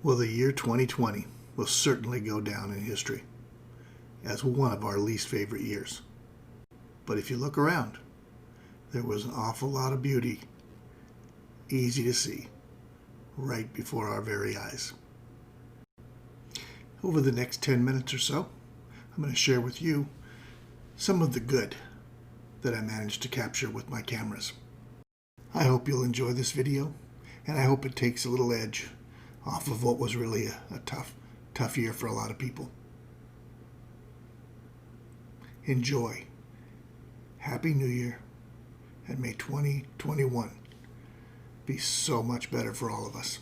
Well, the year 2020 will certainly go down in history as one of our least favorite years. But if you look around, there was an awful lot of beauty, easy to see, right before our very eyes. Over the next 10 minutes or so, I'm going to share with you some of the good that I managed to capture with my cameras. I hope you'll enjoy this video, and I hope it takes a little edge off of what was really a tough year for a lot of people. Enjoy. Happy New Year, and may 2021 be so much better for all of us.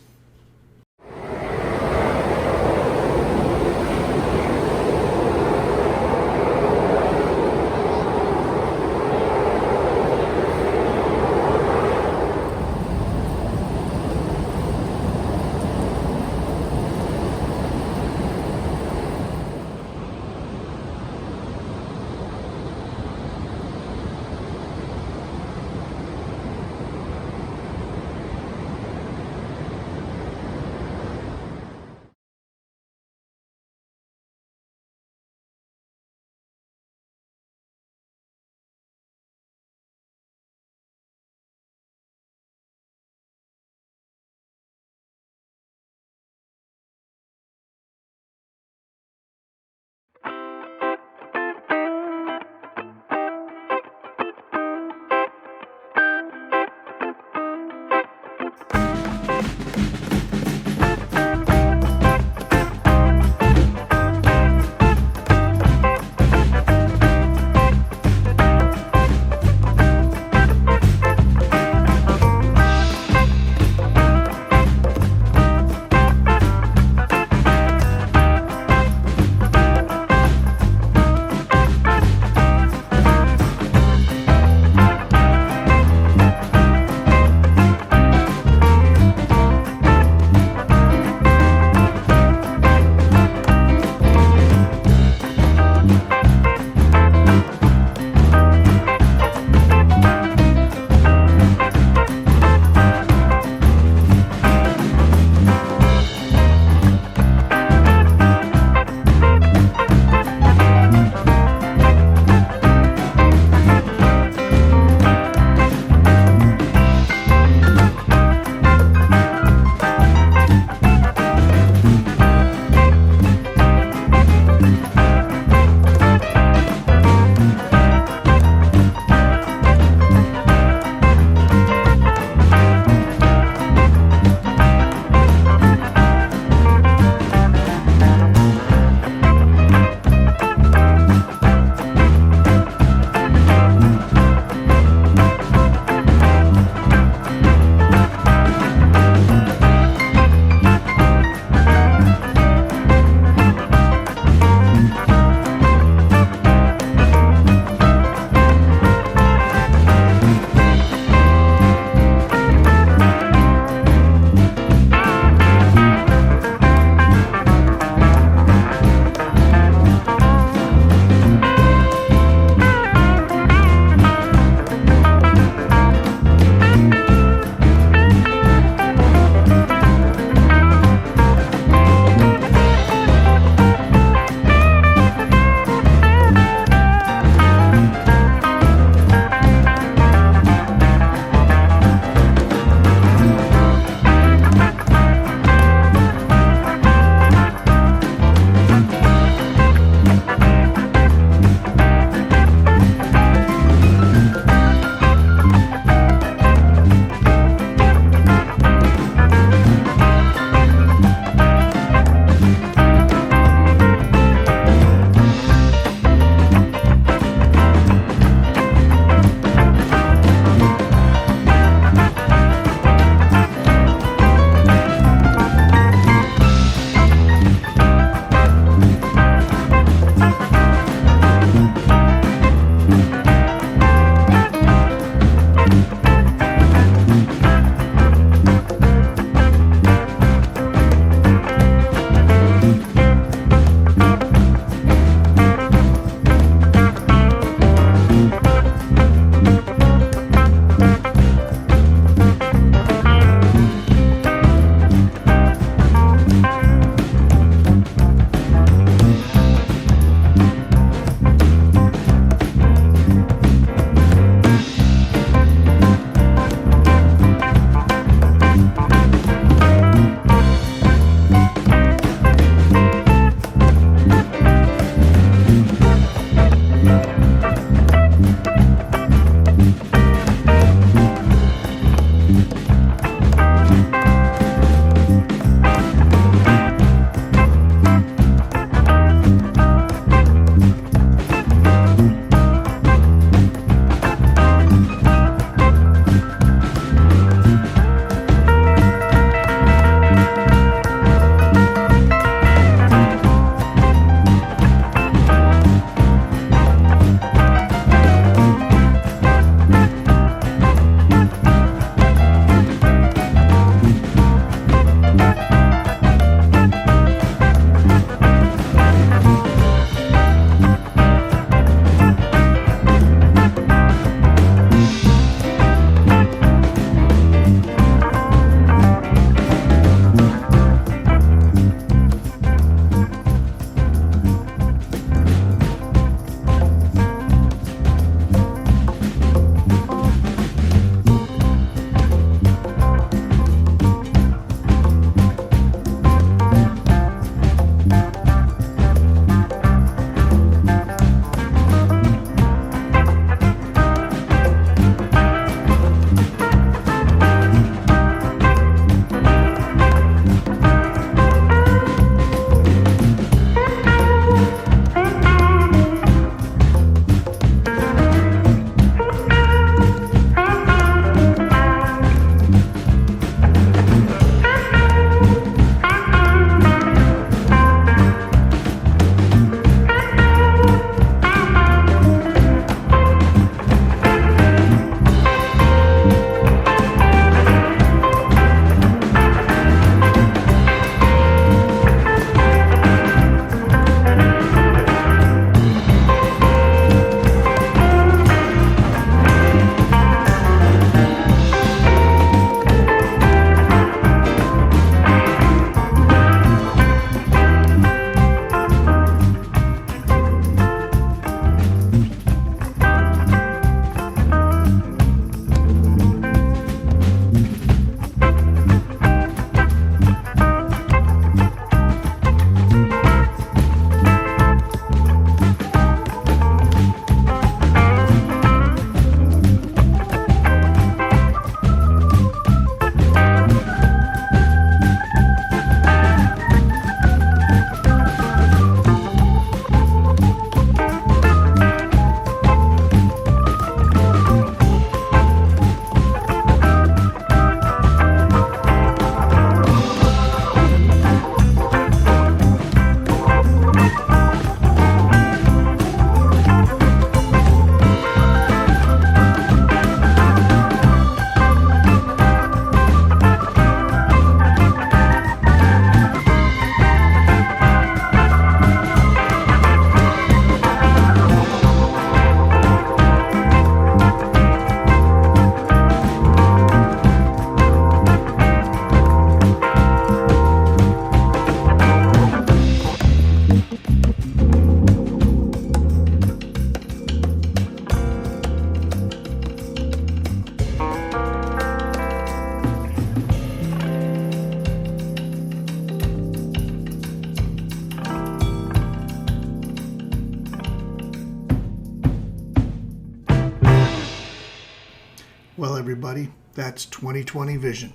Well, everybody, that's 2020 vision.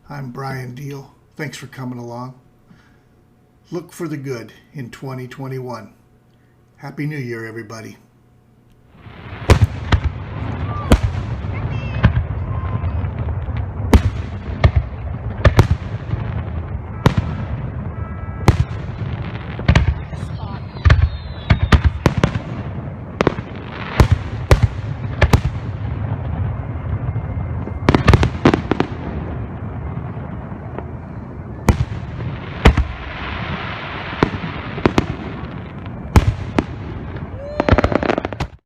I'm Bryan Diehl. Thanks for coming along. Look for the good in 2021. Happy New Year, everybody.